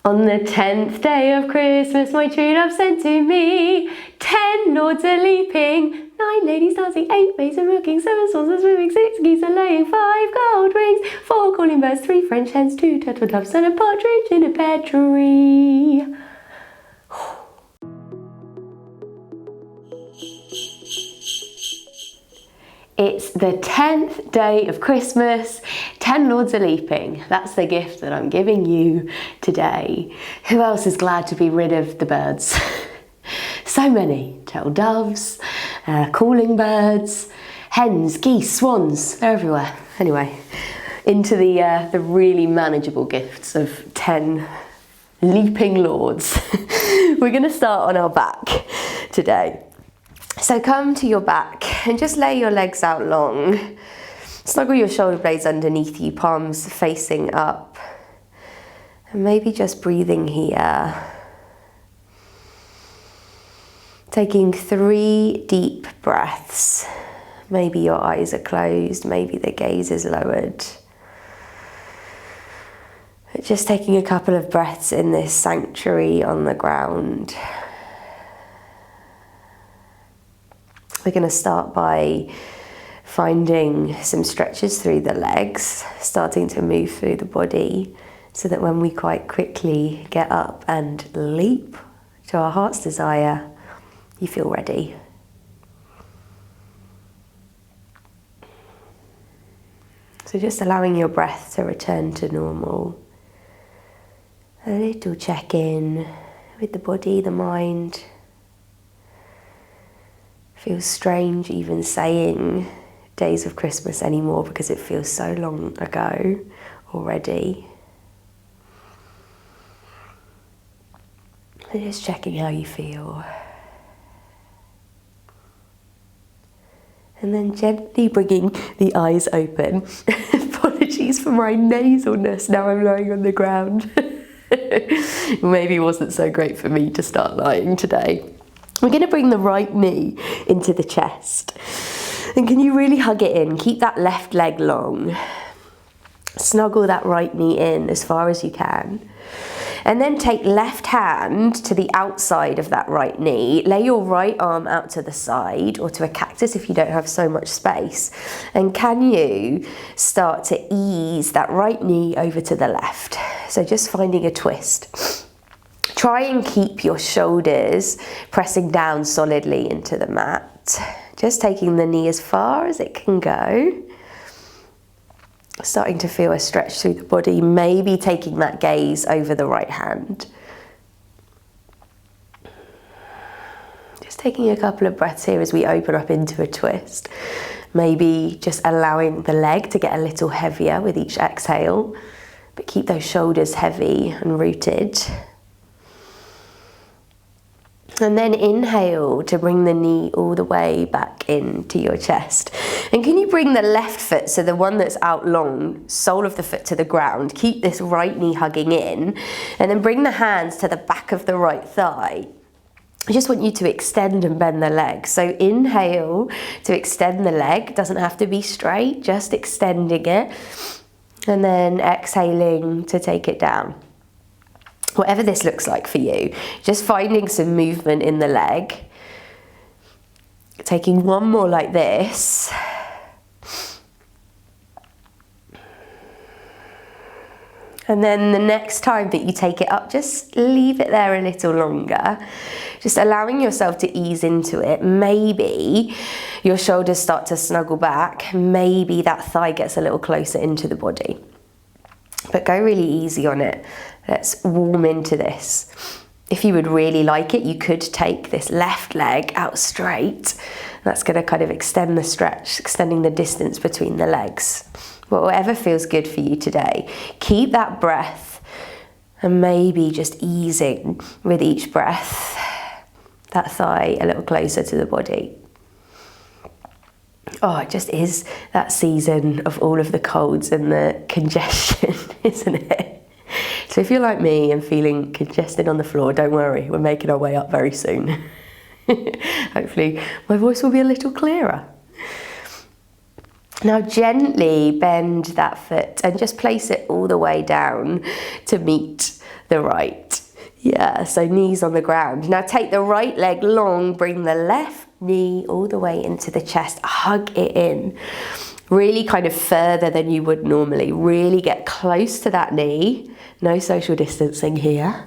On the 10th day of Christmas, my true love sent to me 10 lords a leaping, 9 ladies dancing, 8 maids a milking, 7 swans a swimming, 6 geese a laying, 5 gold rings, 4 calling birds, 3 French hens, 2 turtle doves, and a partridge in a pear tree. It's the 10th day of Christmas, 10 lords are leaping. That's the gift that I'm giving you today. Who else is glad to be rid of the birds? So many. Turtle doves, calling birds, hens, geese, swans, they're everywhere. Anyway, into the really manageable gifts of 10 leaping lords. We're going to start on our back today. So come to your back and just lay your legs out long. Snuggle your shoulder blades underneath you, palms facing up. And maybe just breathing here. Taking 3 deep breaths. Maybe your eyes are closed, maybe the gaze is lowered. Just taking a couple of breaths in this sanctuary on the ground. We're going to start by finding some stretches through the legs, starting to move through the body, so that when we quite quickly get up and leap to our heart's desire, you feel ready. So just allowing your breath to return to normal. A little check-in with the body, the mind. Feels strange even saying days of Christmas anymore because it feels so long ago already. And just checking how you feel. And then gently bringing the eyes open. Apologies for my nasalness, now I'm lying on the ground. Maybe it wasn't so great for me to start lying today. We're going to bring the right knee into the chest. And can you really hug it in? Keep that left leg long. Snuggle that right knee in as far as you can. And then take left hand to the outside of that right knee. Lay your right arm out to the side or to a cactus if you don't have so much space. And can you start to ease that right knee over to the left? So just finding a twist. Try and keep your shoulders pressing down solidly into the mat. Just taking the knee as far as it can go. Starting to feel a stretch through the body, maybe taking that gaze over the right hand. Just taking a couple of breaths here as we open up into a twist. Maybe just allowing the leg to get a little heavier with each exhale, but keep those shoulders heavy and rooted. And then inhale to bring the knee all the way back into your chest. And can you bring the left foot, so the one that's out long, sole of the foot to the ground, keep this right knee hugging in, and then bring the hands to the back of the right thigh. I just want you to extend and bend the leg. So inhale to extend the leg, doesn't have to be straight, just extending it. And then exhaling to take it down. Whatever this looks like for you, just finding some movement in the leg. Taking one more like this. And then the next time that you take it up, just leave it there a little longer. Just allowing yourself to ease into it. Maybe your shoulders start to snuggle back. Maybe that thigh gets a little closer into the body. But go really easy on it. Let's warm into this. If you would really like it, you could take this left leg out straight. That's going to kind of extend the stretch, extending the distance between the legs. But whatever feels good for you today. Keep that breath and maybe just easing with each breath. That thigh a little closer to the body. Oh, it just is that season of all of the colds and the congestion, isn't it? So if you're like me and feeling congested on the floor, don't worry, we're making our way up very soon. Hopefully my voice will be a little clearer. Now gently bend that foot and just place it all the way down to meet the right. Yeah, so knees on the ground. Now take the right leg long, bring the left knee all the way into the chest, hug it in. Really kind of further than you would normally. Really get close to that knee. No social distancing here.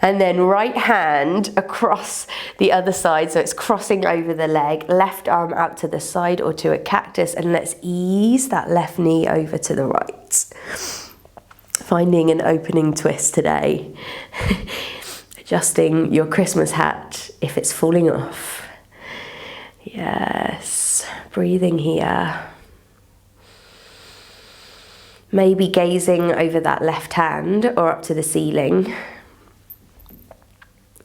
And then right hand across the other side, so it's crossing over the leg, left arm out to the side or to a cactus, and let's ease that left knee over to the right. Finding an opening twist today. Adjusting your Christmas hat if it's falling off. Yes, breathing here. Maybe gazing over that left hand or up to the ceiling.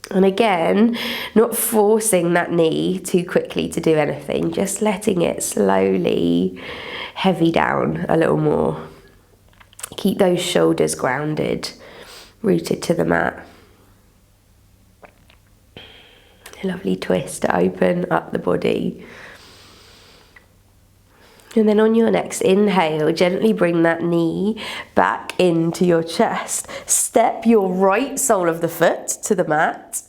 And again, not forcing that knee too quickly to do anything, just letting it slowly heavy down a little more. Keep those shoulders grounded, rooted to the mat. A lovely twist to open up the body. And then on your next inhale, gently bring that knee back into your chest. Step your right sole of the foot to the mat.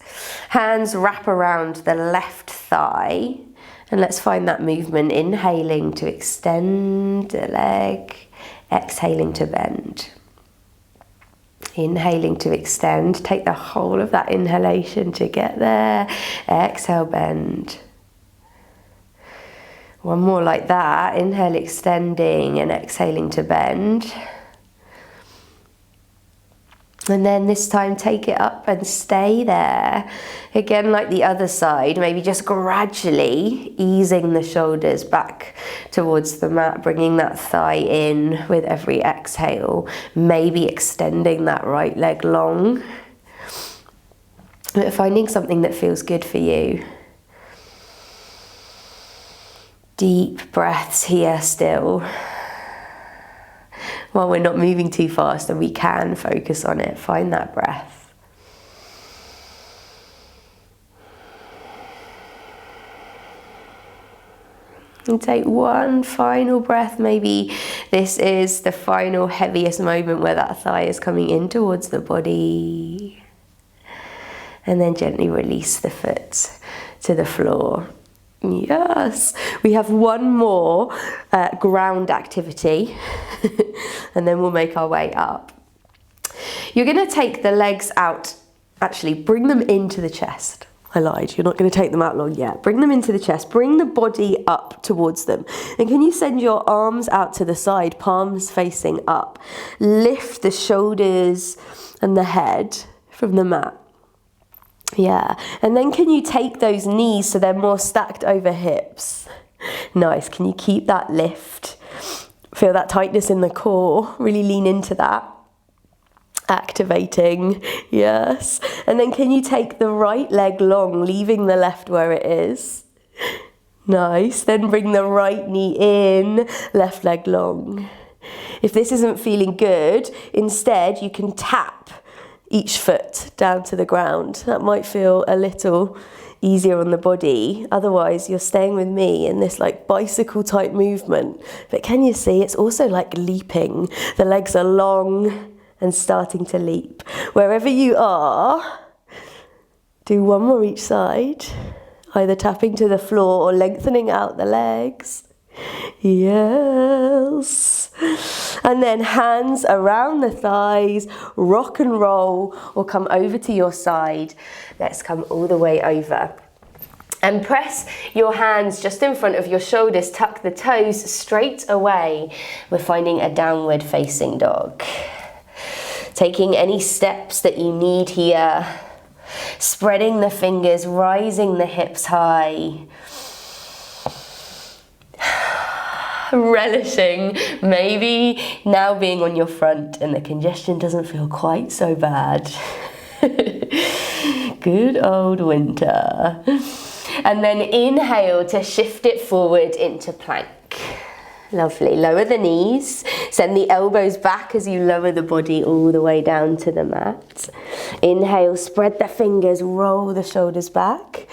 Hands wrap around the left thigh. And let's find that movement. Inhaling to extend the leg. Exhaling to bend. Inhaling to extend. Take the whole of that inhalation to get there. Exhale, bend. One more like that. Inhale, extending, and exhaling to bend. And then this time take it up and stay there. Again, like the other side, maybe just gradually easing the shoulders back towards the mat, bringing that thigh in with every exhale. Maybe extending that right leg long. But finding something that feels good for you. Deep breaths here still. While we're not moving too fast and we can focus on it, find that breath. And take one final breath. Maybe this is the final heaviest moment where that thigh is coming in towards the body. And then gently release the foot to the floor. Yes, we have one more ground activity and then we'll make our way up. You're going to take the legs out, actually bring them into the chest. I lied, you're not going to take them out long yet. Bring them into the chest, bring the body up towards them. And can you send your arms out to the side, palms facing up. Lift the shoulders and the head from the mat. Yeah, and then can you take those knees so they're more stacked over hips? Nice, can you keep that lift? Feel that tightness in the core, really lean into that. Activating, yes. And then can you take the right leg long, leaving the left where it is? Nice, then bring the right knee in, left leg long. If this isn't feeling good, instead you can tap each foot down to the ground. That might feel a little easier on the body. Otherwise, you're staying with me in this like bicycle type movement. But can you see, it's also like leaping. The legs are long and starting to leap. Wherever you are, do one more each side. Either tapping to the floor or lengthening out the legs. Yes. And then hands around the thighs, rock and roll, or come over to your side. Let's come all the way over. And press your hands just in front of your shoulders, tuck the toes straight away. We're finding a downward facing dog. Taking any steps that you need here. Spreading the fingers, rising the hips high. Relishing maybe now being on your front and the congestion doesn't feel quite so bad. Good old winter. And then inhale to shift it forward into plank. Lovely. Lower the knees. Send the elbows back as you lower the body all the way down to the mat. Inhale, spread the fingers, roll the shoulders back.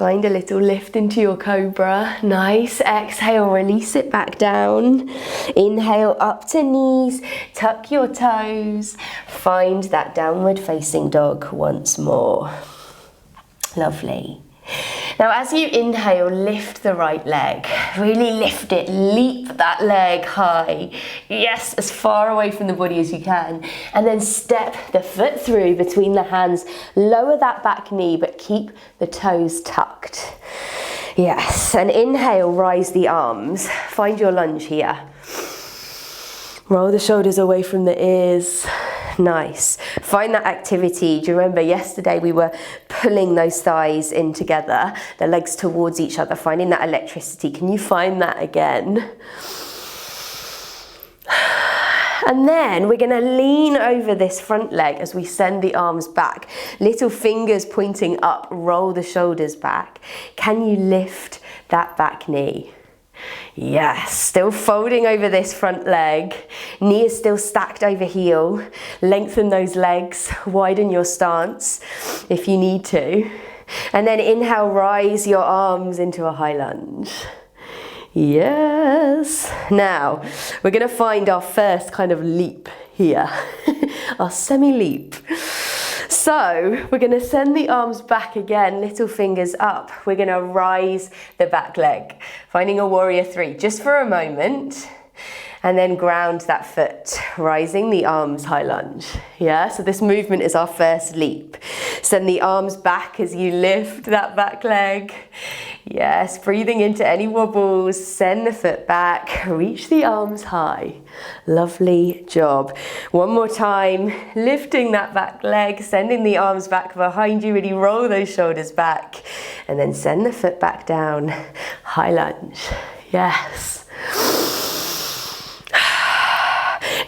Find a little lift into your cobra. Nice. Exhale, release it back down. Inhale, up to knees. Tuck your toes. Find that downward facing dog once more. Lovely. Now as you inhale, lift the right leg. Really lift it. Leap that leg high. Yes, as far away from the body as you can. And then step the foot through between the hands. Lower that back knee, but keep the toes tucked. Yes, and inhale, rise the arms. Find your lunge here. Roll the shoulders away from the ears. Nice. Find that activity. Do you remember yesterday we were pulling those thighs in together, the legs towards each other, finding that electricity. Can you find that again? And then we're going to lean over this front leg as we send the arms back. Little fingers pointing up, roll the shoulders back. Can you lift that back knee? Yes, still folding over this front leg. Knee is still stacked over heel. Lengthen those legs, widen your stance if you need to. And then inhale, rise your arms into a high lunge. Yes. Now, we're going to find our first kind of leap here, our semi-leap. So we're going to send the arms back again, little fingers up. We're going to rise the back leg, finding a warrior three just for a moment, and then ground that foot, rising the arms, high lunge. Yeah, so this movement is our first leap. Send the arms back as you lift that back leg. Yes, breathing into any wobbles, send the foot back, reach the arms high. Lovely job. One more time, lifting that back leg, sending the arms back behind you, really roll those shoulders back, and then send the foot back down, high lunge. Yes.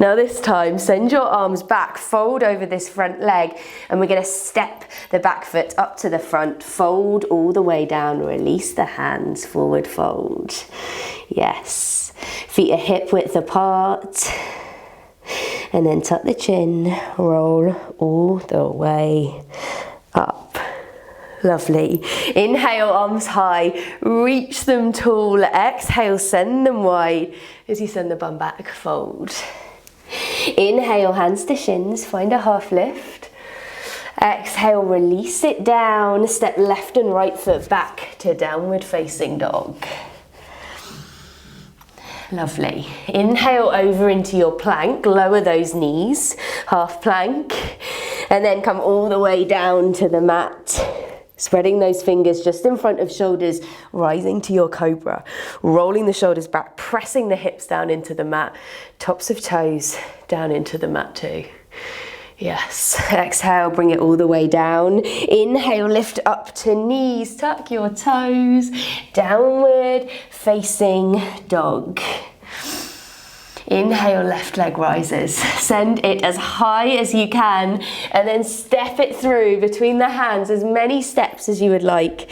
Now this time, send your arms back, fold over this front leg, and we're going to step the back foot up to the front, fold all the way down, release the hands, forward fold. Yes, feet are hip width apart, and then tuck the chin, roll all the way up. Lovely. Inhale, arms high, reach them tall. Exhale, send them wide as you send the bum back, fold. Inhale, hands to shins, find a half lift. Exhale, release it down. Step left and right foot back to downward facing dog. Lovely. Inhale over into your plank, lower those knees, half plank, and then come all the way down to the mat. Spreading those fingers just in front of shoulders, rising to your cobra. Rolling the shoulders back, pressing the hips down into the mat. Tops of toes down into the mat too. Yes. Exhale, bring it all the way down. Inhale, lift up to knees, tuck your toes. Downward facing dog. Inhale, left leg rises. Send it as high as you can and then step it through between the hands, as many steps as you would like.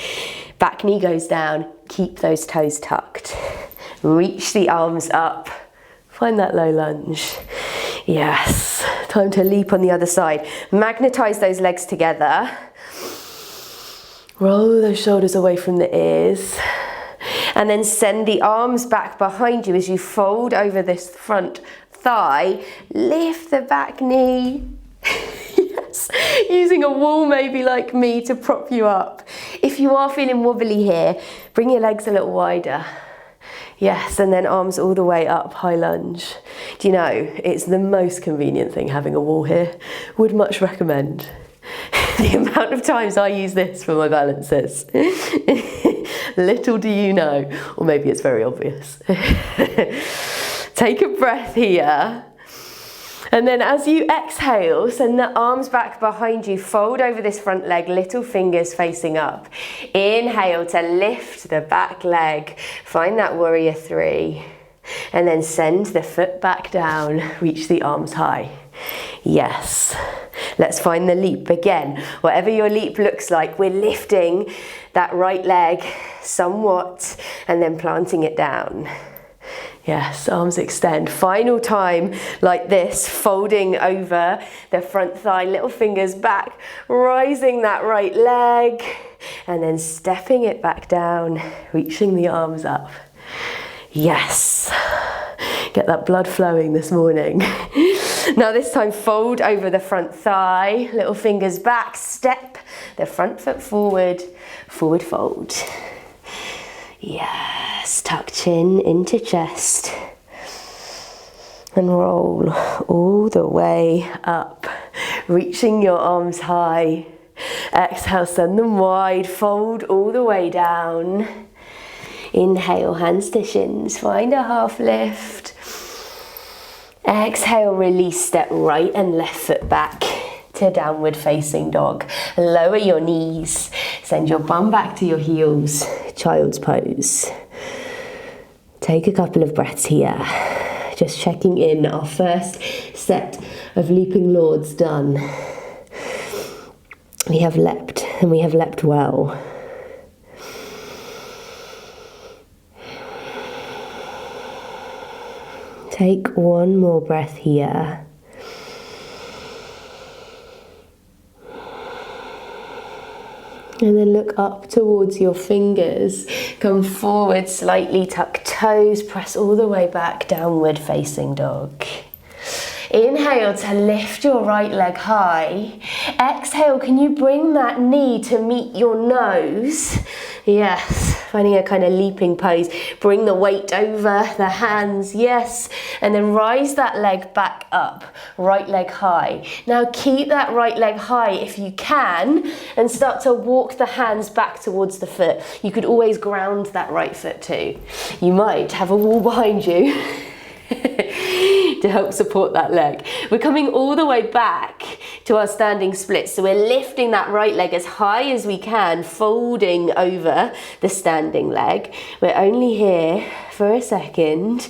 Back knee goes down, keep those toes tucked. Reach the arms up, find that low lunge. Yes, time to leap on the other side. Magnetize those legs together. Roll those shoulders away from the ears. And then send the arms back behind you as you fold over this front thigh. Lift the back knee. Yes, using a wall maybe like me to prop you up. If you are feeling wobbly here, bring your legs a little wider. Yes, and then arms all the way up, high lunge. Do you know, it's the most convenient thing having a wall here. Would much recommend. The amount of times I use this for my balances. Little do you know, or maybe it's very obvious. Take a breath here. And then as you exhale, send the arms back behind you, fold over this front leg, little fingers facing up. Inhale to lift the back leg, find that warrior three. And then send the foot back down, reach the arms high. Yes. Let's find the leap again. Whatever your leap looks like, we're lifting that right leg somewhat and then planting it down. Yes, arms extend. Final time like this, folding over the front thigh, little fingers back, rising that right leg, and then stepping it back down, reaching the arms up. Yes. Get that blood flowing this morning. Now this time, fold over the front thigh, little fingers back, step the front foot forward, forward fold. Yes, tuck chin into chest and roll all the way up, reaching your arms high. Exhale, send them wide, fold all the way down. Inhale, hands to shins, find a half lift. Exhale, release, step right and left foot back to downward facing dog. Lower your knees, send your bum back to your heels, child's pose. Take a couple of breaths here, just checking in. Our first set of leaping lords done. We have leapt, and we have leapt well. Take one more breath here. And then look up towards your fingers. Come forward slightly, tuck toes, press all the way back, downward facing dog. Inhale to lift your right leg high. Exhale, can you bring that knee to meet your nose? Yes, finding a kind of leaping pose. Bring the weight over the hands, yes. And then rise that leg back up, right leg high. Now keep that right leg high if you can, and start to walk the hands back towards the foot. You could always ground that right foot too. You might have a wall behind you to help support that leg. We're coming all the way back to our standing split. So we're lifting that right leg as high as we can, folding over the standing leg. We're only here for a second.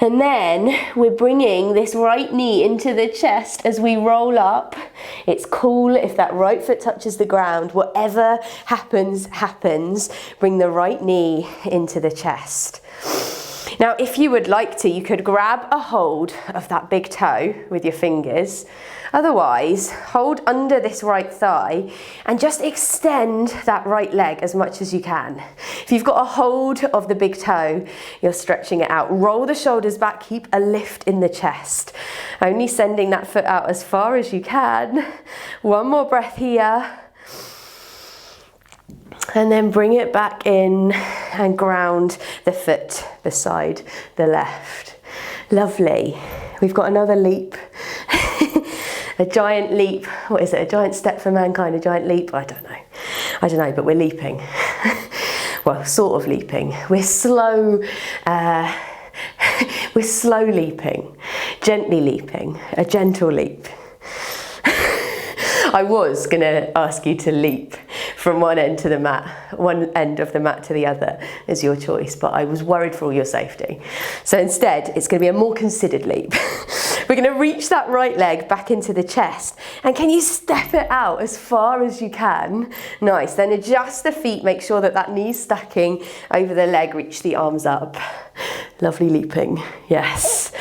And then we're bringing this right knee into the chest as we roll up. It's cool if that right foot touches the ground. Whatever happens, happens. Bring the right knee into the chest. Now, if you would like to, you could grab a hold of that big toe with your fingers. Otherwise, hold under this right thigh and just extend that right leg as much as you can. If you've got a hold of the big toe, you're stretching it out. Roll the shoulders back, keep a lift in the chest. Only sending that foot out as far as you can. One more breath here. And then bring it back in and ground the foot beside the left. Lovely. We've got another leap. A giant leap. What is it? A giant step for mankind? A giant leap? I don't know, but we're leaping. Well, sort of leaping. We're slow leaping. Gently leaping. A gentle leap. I was going to ask you to leap from one end of the mat to the other, is your choice, but I was worried for all your safety. So instead, it's going to be a more considered leap. We're going to reach that right leg back into the chest, and can you step it out as far as you can? Nice. Then adjust the feet, make sure that that knee's stacking over the leg, reach the arms up. Lovely leaping, yes.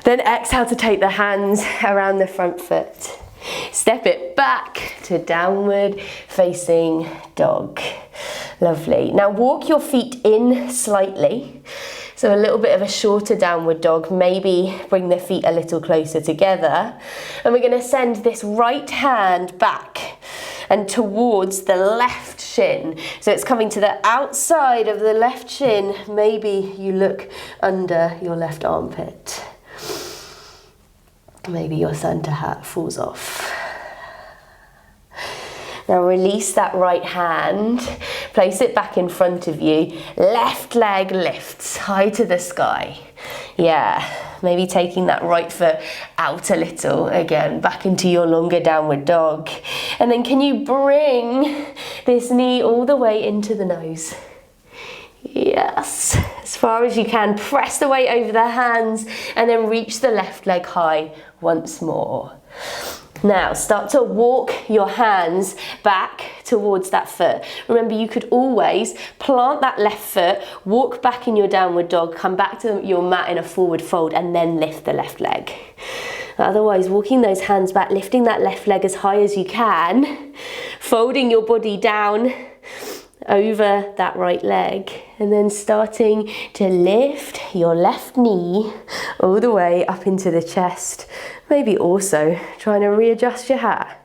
Then exhale to take the hands around the front foot. Step it back to downward facing dog. Lovely. Now walk your feet in slightly. So a little bit of a shorter downward dog. Maybe bring the feet a little closer together. And we're going to send this right hand back and towards the left shin. So it's coming to the outside of the left shin. Maybe you look under your left armpit. Maybe your Santa hat falls off. Now release that right hand, place it back in front of you. Left leg lifts high to the sky. Yeah, maybe taking that right foot out a little again, back into your longer downward dog. And then can you bring this knee all the way into the nose? Yes, as far as you can. Press the weight over the hands and then reach the left leg high once more. Now start to walk your hands back towards that foot. Remember, you could always plant that left foot, walk back in your downward dog, come back to your mat in a forward fold, and then lift the left leg. Otherwise, walking those hands back, lifting that left leg as high as you can, folding your body down over that right leg, and then starting to lift your left knee all the way up into the chest. Maybe also trying to readjust your hat.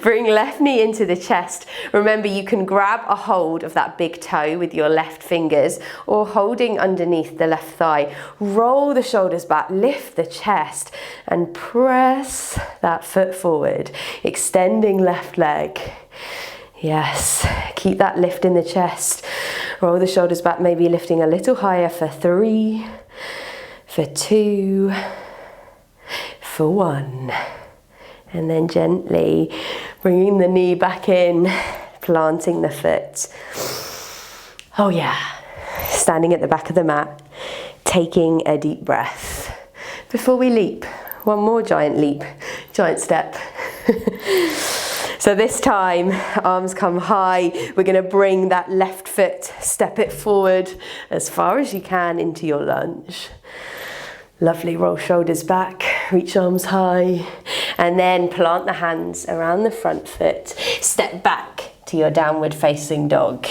Bring left knee into the chest. Remember, you can grab a hold of that big toe with your left fingers or holding underneath the left thigh. Roll the shoulders back, lift the chest and press that foot forward, extending left leg. Yes, keep that lift in the chest. Roll the shoulders back, maybe lifting a little higher for 3, for 2, for 1. And then gently bringing the knee back in, planting the foot. Oh yeah, standing at the back of the mat, taking a deep breath. Before we leap, one more giant leap, giant step. So this time, arms come high. We're going to bring that left foot, step it forward as far as you can into your lunge. Lovely, roll shoulders back, reach arms high, and then plant the hands around the front foot. Step back to your downward facing dog.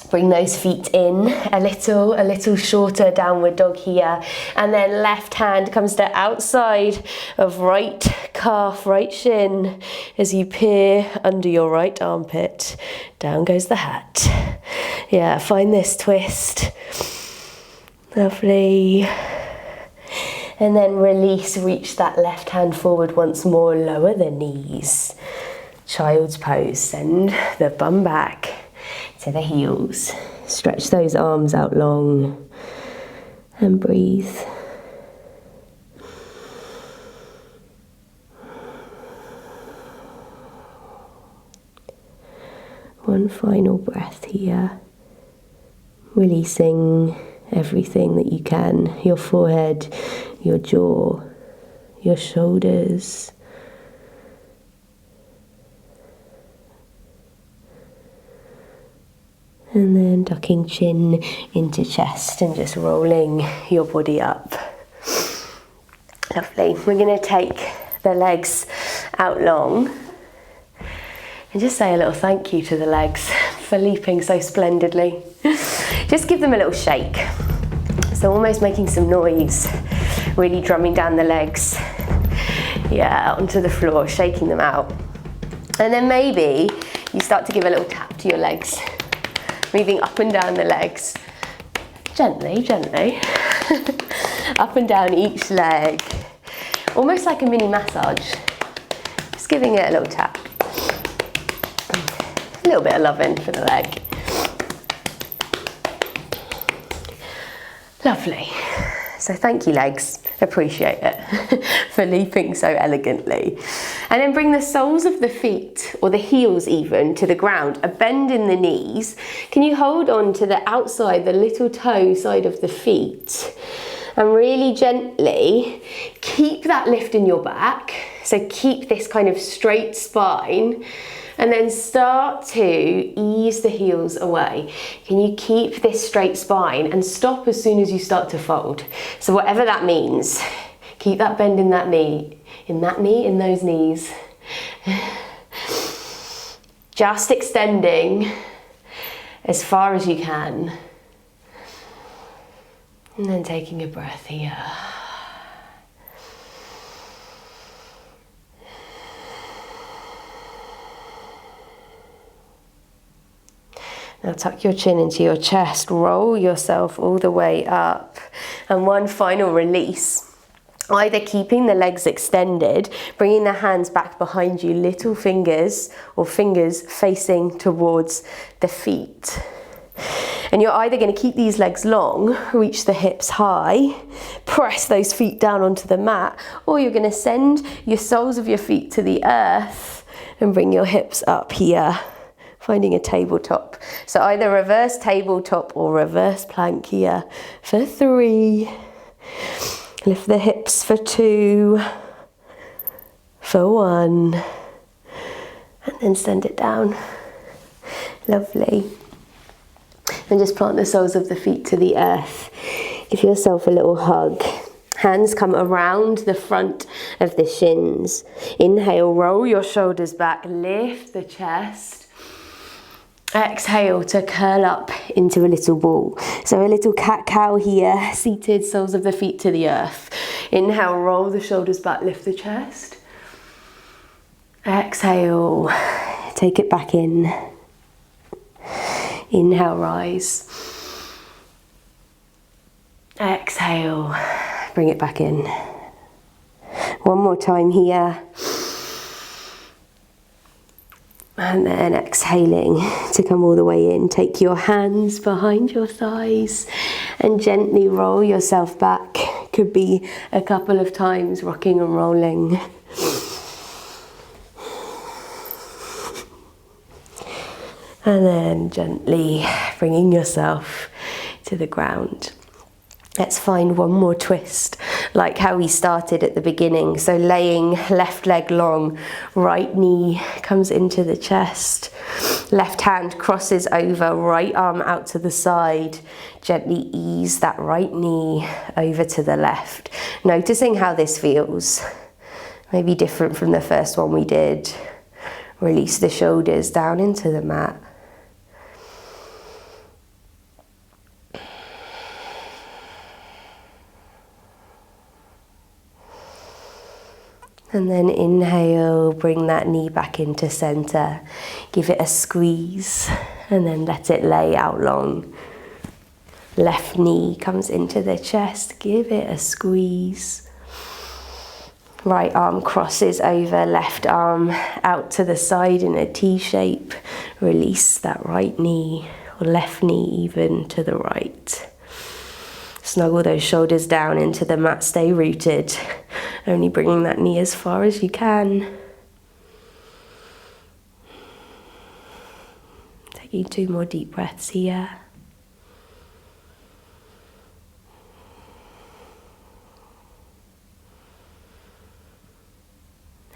Bring those feet in a little shorter downward dog here. And then left hand comes to outside of right calf, right shin as you peer under your right armpit. Down goes the hat. Yeah, find this twist. Lovely. And then release, reach that left hand forward once more, lower the knees. Child's pose, send the bum back to the heels. Stretch those arms out long and breathe. One final breath here, releasing everything that you can, your forehead, your jaw, your shoulders. And then tucking chin into chest and just rolling your body up. Lovely. We're going to take the legs out long and just say a little thank you to the legs for leaping so splendidly. Just give them a little shake. So almost making some noise, really drumming down the legs. Yeah, onto the floor, shaking them out. And then maybe you start to give a little tap to your legs. Moving up and down the legs, gently, gently, up and down each leg, almost like a mini massage, just giving it a little tap, a little bit of loving for the leg. Lovely. So thank you, legs. Appreciate it for leaping so elegantly. And then bring the soles of the feet, or the heels even, to the ground. A bend in the knees. Can you hold on to the outside, the little toe side of the feet? And really gently keep that lift in your back. So keep this kind of straight spine. And then start to ease the heels away. Can you keep this straight spine and stop as soon as you start to fold? So whatever that means, keep that bend in that knee, in those knees. Just extending as far as you can. And then taking a breath here. Now tuck your chin into your chest, roll yourself all the way up. And one final release. Either keeping the legs extended, bringing the hands back behind you, little fingers or fingers facing towards the feet. And you're either going to keep these legs long, reach the hips high, press those feet down onto the mat, or you're going to send your soles of your feet to the earth and bring your hips up here. Finding a tabletop. So either reverse tabletop or reverse plank here for 3. Lift the hips for 2, for 1, And then send it down. Lovely. And just plant the soles of the feet to the earth. Give yourself a little hug. Hands come around the front of the shins. Inhale, roll your shoulders back, lift the chest. Exhale to curl up into a little ball. So a little cat-cow here, seated, soles of the feet to the earth. Inhale, roll the shoulders back, lift the chest. Exhale, take it back in. Inhale, rise. Exhale, bring it back in. One more time here. And then exhaling to come all the way in. Take your hands behind your thighs and gently roll yourself back. Could be a couple of times, rocking and rolling. And then gently bringing yourself to the ground. Let's find one more twist, like how we started at the beginning. So laying left leg long, right knee comes into the chest. Left hand crosses over, right arm out to the side. Gently ease that right knee over to the left. Noticing how this feels. Maybe different from the first one we did. Release the shoulders down into the mat. And then inhale, bring that knee back into center. Give it a squeeze and then let it lay out long. Left knee comes into the chest, give it a squeeze. Right arm crosses over, left arm out to the side in a T shape. Release that right knee, or left knee even to the right. Snuggle those shoulders down into the mat, stay rooted. Only bringing that knee as far as you can. Taking 2 more deep breaths here.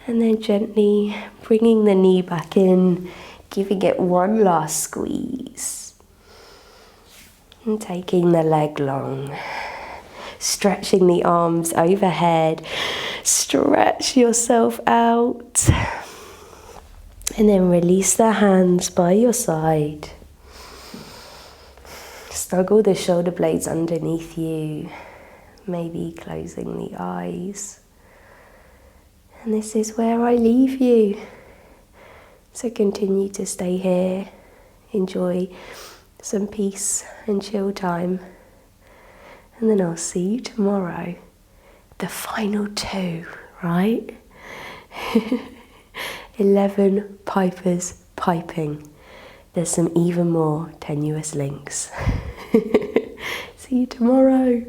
And then gently bringing the knee back in, giving it one last squeeze. And taking the leg long. Stretching the arms overhead. Stretch yourself out. And then release the hands by your side. Snuggle the shoulder blades underneath you. Maybe closing the eyes. And this is where I leave you. So continue to stay here. Enjoy some peace and chill time. And then I'll see you tomorrow. The final 2, right? 11 pipers piping. There's some even more tenuous links. See you tomorrow.